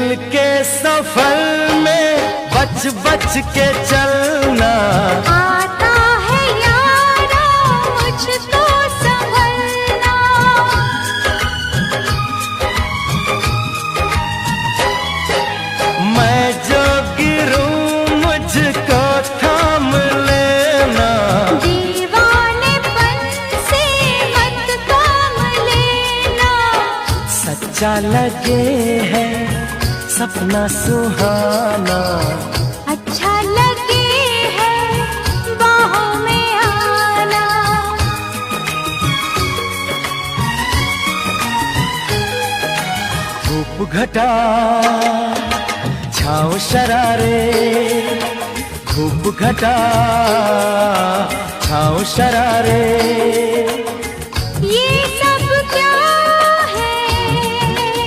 दिल के सफर में बच बच के चलना आता है यारा मुझको संभलना। मैं जो गिरूं मुझको थाम लेना दीवानेपन से मत काम लेना। सच्चा लगे है सपना सुहाना अच्छा लगे है बाहों में आना। धूप घटा छाँव शरारे, धूप घटा छाँव शरारे। ये